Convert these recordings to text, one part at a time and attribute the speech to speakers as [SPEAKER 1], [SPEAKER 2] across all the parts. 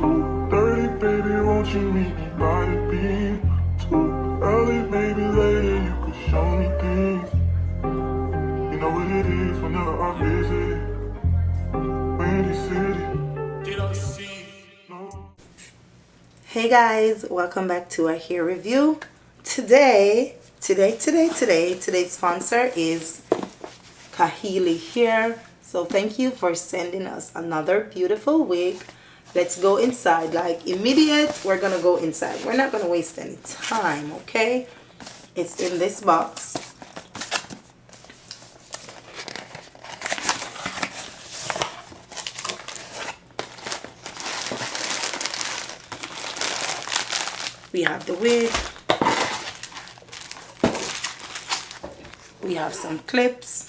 [SPEAKER 1] 2:30, baby, won't you meet me by the beam? Too early, maybe later, you could show me things. You know what it is whenever I visit Windy City.
[SPEAKER 2] Hey guys, welcome back to a hair review. Today's sponsor is Klaiyihair. So thank you for sending us another beautiful wig. Let's go inside. Like immediate, we're gonna go inside. We're not gonna waste any time, okay? It's in this box. We have the wig. We have some clips.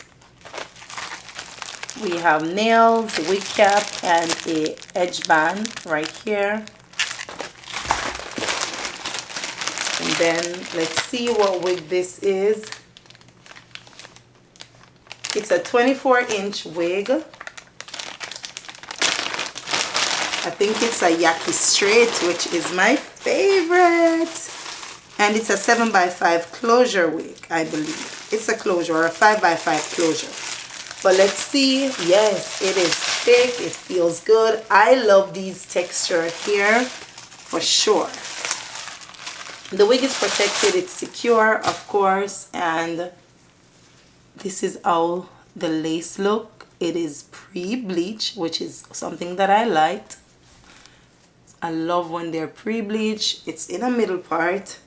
[SPEAKER 2] We have nails, wig cap, and a edge band right here. And then let's see what wig this is. It's a 24-inch wig. I think it's a Yaki straight, which is my favorite. And it's a 7x5 closure wig, I believe. It's a closure or a 5x5 closure. But let's see. Yes, it is thick. It feels good. I love these texture here for sure. The wig is protected. It's secure, of course. And this is how the lace look. It is pre-bleached, which is something that I liked. I love when they're pre-bleached. It's in a middle part.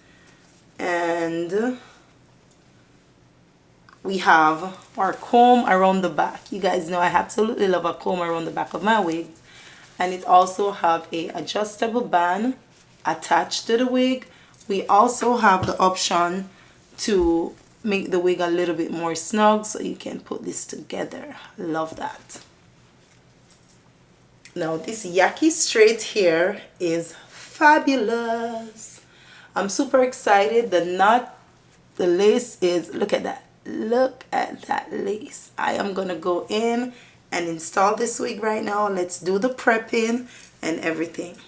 [SPEAKER 2] And we have our comb around the back. You guys know I absolutely love a comb around the back of my wigs. And it also have a adjustable band attached to the wig. We also have the option to make the wig a little bit more snug, so you can put this together. Love that. Now this Yaki straight hair is fabulous. I'm super excited. The knot, the lace is, look at that. Look at that lace. I am gonna go in and install this wig right now. Let's do the prepping and everything.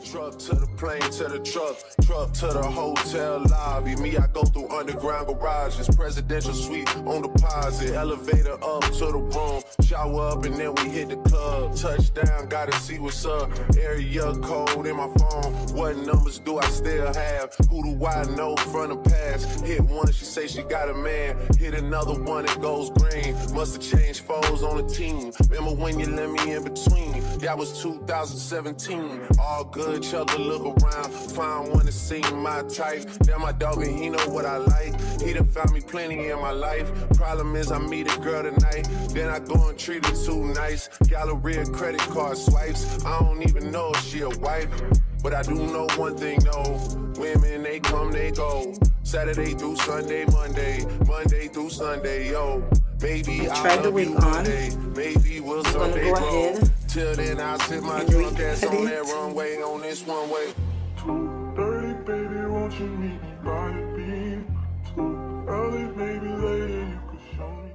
[SPEAKER 3] Truck to the plane, to the truck to the hotel lobby. Me, I go through underground garages, presidential suite on deposit, elevator up to the room, shower up and then we hit the club. Touchdown, gotta see what's up. Area code in my phone. What numbers do I still have? Who do I know from the past? Hit one, she say she got a man. Hit another one, it goes green. Must've changed foes on the team. Remember when you let me in between? That was 2017. All good. Chugga, look around, find one to see my type. Damn, my dog and he know what I like. He done found me plenty in my life. Problem is I meet a girl tonight, then I go and treat her too nice. Galleria credit card swipes. I don't even know if she a wife, but I do know one thing though. Women, they come, they go. Saturday through Sunday, Monday through Sunday, yo. Maybe I'll
[SPEAKER 2] try the wig on.
[SPEAKER 3] Maybe we'll Sunday
[SPEAKER 2] go ahead.
[SPEAKER 3] Till then I'll sit my drunk ass on that runway, on this one way.
[SPEAKER 1] 2:30, baby, won't you meet me by the beam? Too early, maybe later, you could show me.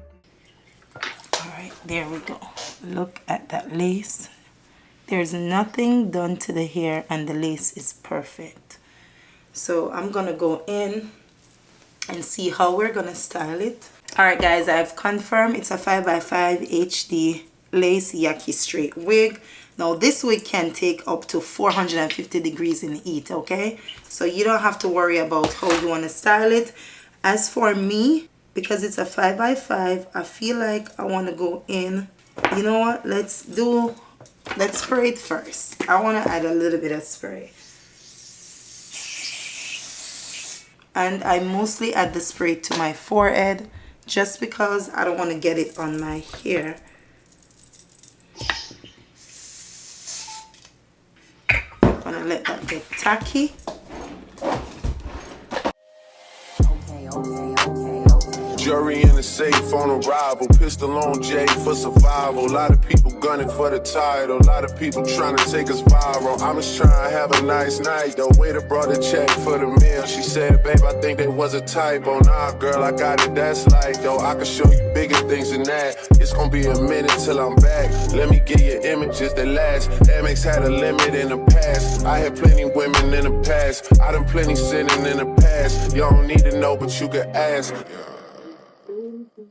[SPEAKER 2] Alright, there we go. Look at that lace. There's nothing done to the hair and the lace is perfect. So I'm gonna go in and see how we're gonna style it. Alright guys, I've confirmed it's a 5x5 HD lace Yaki straight wig. Now this wig can take up to 450 degrees in heat, okay? So you don't have to worry about how you want to style it. As for me, because it's a 5x5, I feel like I want to go in. You know what? Let's spray it first. I want to add a little bit of spray. And I mostly add the spray to my forehead just because I don't want to get it on my hair. I'm gonna let that get tacky.
[SPEAKER 3] Jury in the safe on arrival. Pistol on Jay for survival. A lot of people gunning for the title. A lot of people trying to take us viral. I'm just trying to have a nice night though. Waiter brought a check for the meal. She said, babe, I think there was a typo. Nah, girl, I got it, that's light though. I can show you bigger things than that. It's gonna be a minute till I'm back. Let me get you images that last. Amex had a limit in the past. I had plenty women in the past. I done plenty sinning in the past. You don't need to know, but you can ask.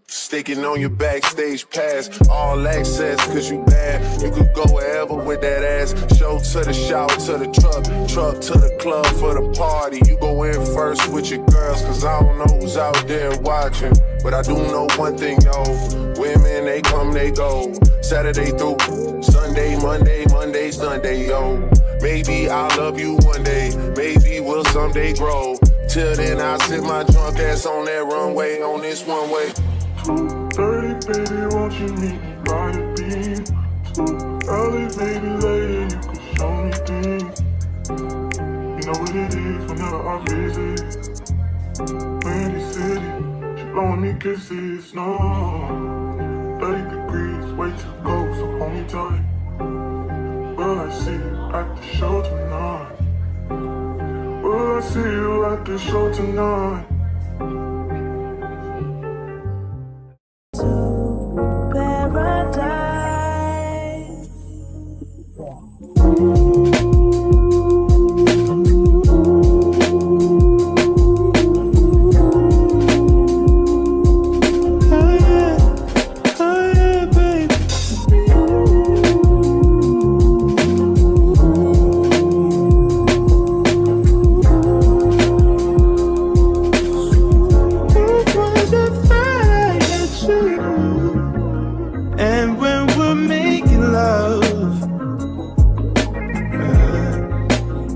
[SPEAKER 3] Sticking on your backstage pass, all access, cause you bad. You could go wherever with that ass. Show to the shower, to the truck to the club for the party. You go in first with your girls, cause I don't know who's out there watching. But I do know one thing, yo. Women, they come, they go. Saturday through Sunday, Monday, Sunday, yo. Maybe I'll love you one day, maybe we'll someday grow. Till then, I'll sit my drunk ass on that runway, on this one way.
[SPEAKER 1] 2:30, baby, won't you meet me by the beam? Too early, maybe later, you can show me things. You know what it is whenever I visit. Windy City, she blowing me kisses, no. 30 degrees, way to go, so hold me tight. Will I see you at the show tonight? Will I see you at the show tonight?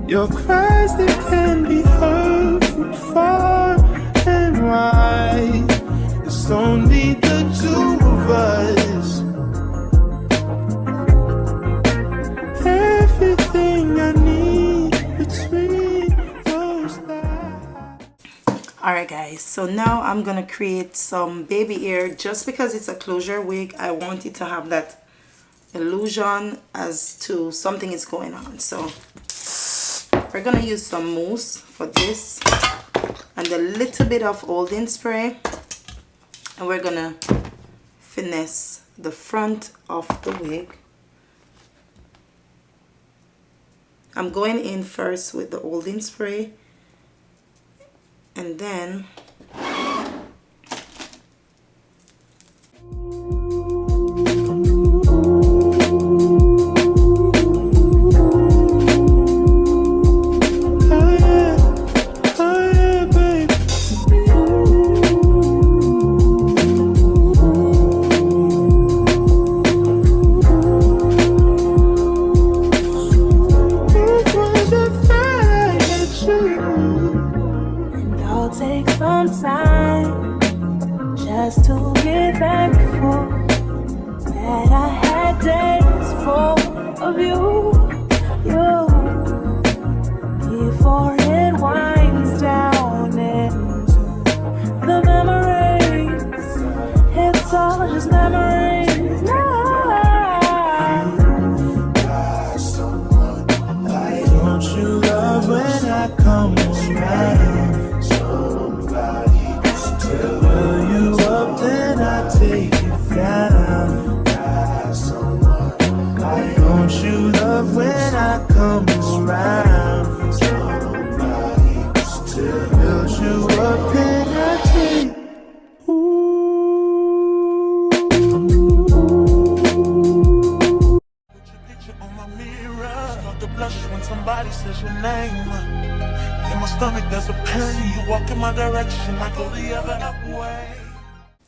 [SPEAKER 4] Your cries, they can be heard from far and wide. It's only the two of us. Everything I need between those lines.
[SPEAKER 2] Alright guys, so now I'm gonna create some baby hair. Just because it's a closure wig, I want it to have that illusion as to something is going on. So we're gonna use some mousse for this and a little bit of holding spray, and we're gonna finesse the front of the wig. I'm going in first with the holding spray, and then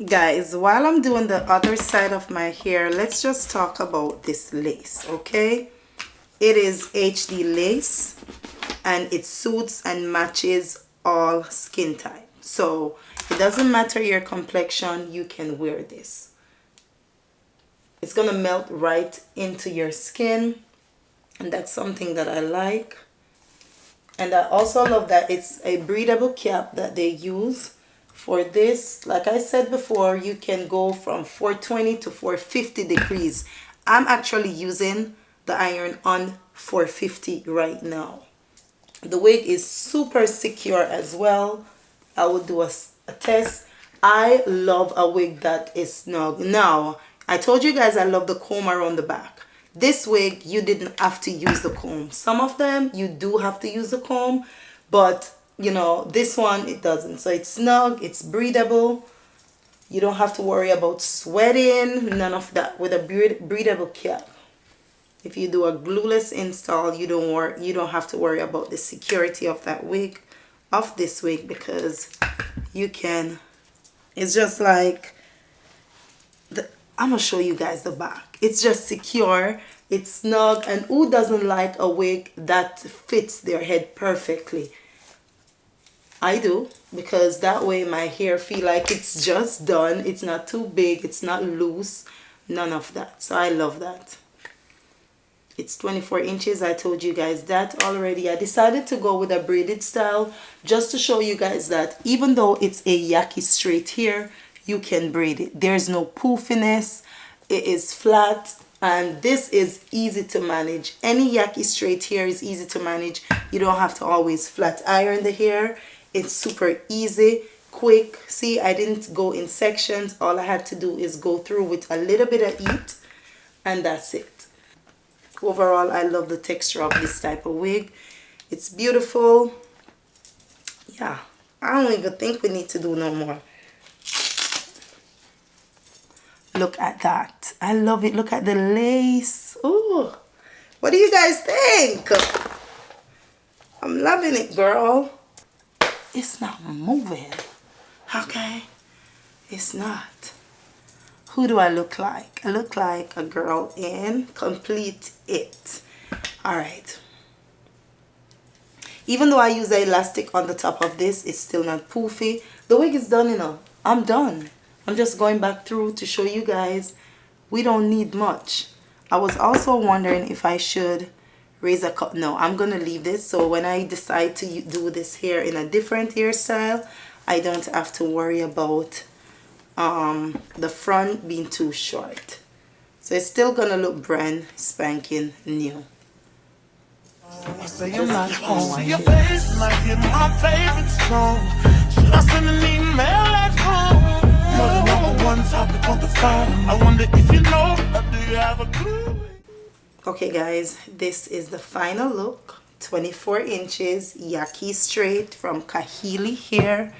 [SPEAKER 2] guys, while I'm doing the other side of my hair, let's just talk about this lace, okay? It is HD lace and it suits and matches all skin type. So it doesn't matter your complexion, you can wear this. It's gonna melt right into your skin, and that's something that I like. And I also love that it's a breathable cap that they use For this, like I said before, you can go from 420 to 450 degrees. I'm actually using the iron on 450 right now. The wig is super secure as well. I will do a test. I love a wig that is snug. Now, I told you guys I love the comb around the back. This wig, you didn't have to use the comb. Some of them, you do have to use the comb, but you know, this one, it doesn't. So it's snug, it's breathable. You don't have to worry about sweating, none of that with a breathable cap. If you do a glueless install, you don't have to worry about the security of that wig, of this wig, because you can, it's just like, I'm gonna show you guys the back. It's just secure, it's snug, and who doesn't like a wig that fits their head perfectly? I do, because that way my hair feel like it's just done. It's not too big, it's not loose, none of that. So I love that. It's 24 inches. I told you guys that already. I decided to go with a braided style just to show you guys that even though it's a Yaki straight hair, you can braid it. There's no poofiness. It is flat, and this is easy to manage. Any Yaki straight hair is easy to manage. You don't have to always flat iron the hair. It's super easy, quick. See, I didn't go in sections. All I had to do is go through with a little bit of heat, and that's it. Overall, I love the texture of this type of wig. It's beautiful. Yeah, I don't even think we need to do no more. Look at that. I love it. Look at the lace. Oh, what do you guys think? I'm loving it, girl. It's not moving. Okay? It's not. Who do I look like? I look like a girl in Complete It. Alright. Even though I use the elastic on the top of this, it's still not poofy. The wig is done, you know. I'm done. I'm just going back through to show you guys we don't need much. I was also wondering if I should raise a cut. No, I'm going to leave this. So when I decide to do this hair in a different hairstyle, I don't have to worry about the front being too short. So it's still gonna look brand spanking new.
[SPEAKER 4] Say I'm not home. See your face like in my favorite song. Should I send an email at home? You're the number one topic on the phone. I wonder if you know, or do you have a clue?
[SPEAKER 2] Okay guys, this is the final look. 24 inches Yaki straight from Klaiyihair.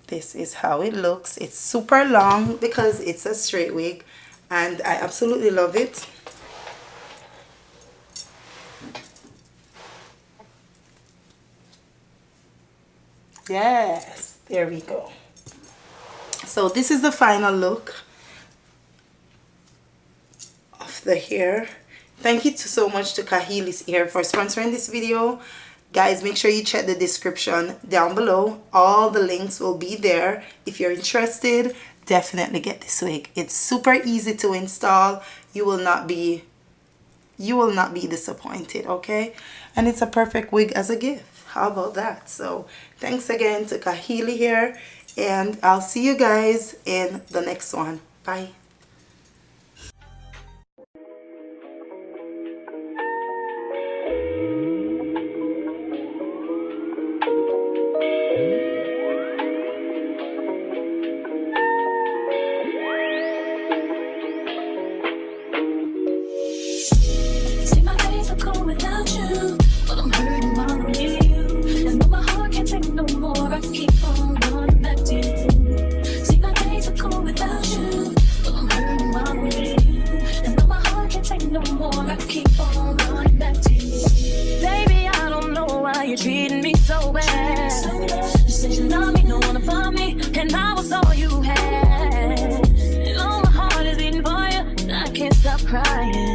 [SPEAKER 2] This is how it looks. It's super long because it's a straight wig, and I absolutely love it. Yes, there we go. So this is the final look of the hair. Thank you so much to Klaiyihair for sponsoring this video. Guys, make sure you check the description down below. All the links will be there. If you're interested, definitely get this wig. It's super easy to install. You will not be disappointed, okay? And it's a perfect wig as a gift. How about that? So thanks again to Klaiyihair, and I'll see you guys in the next one. Bye.
[SPEAKER 5] Treating me so bad. You said you love me, don't wanna find me, and I was all you had. And all my heart is beating for you, I can't stop crying.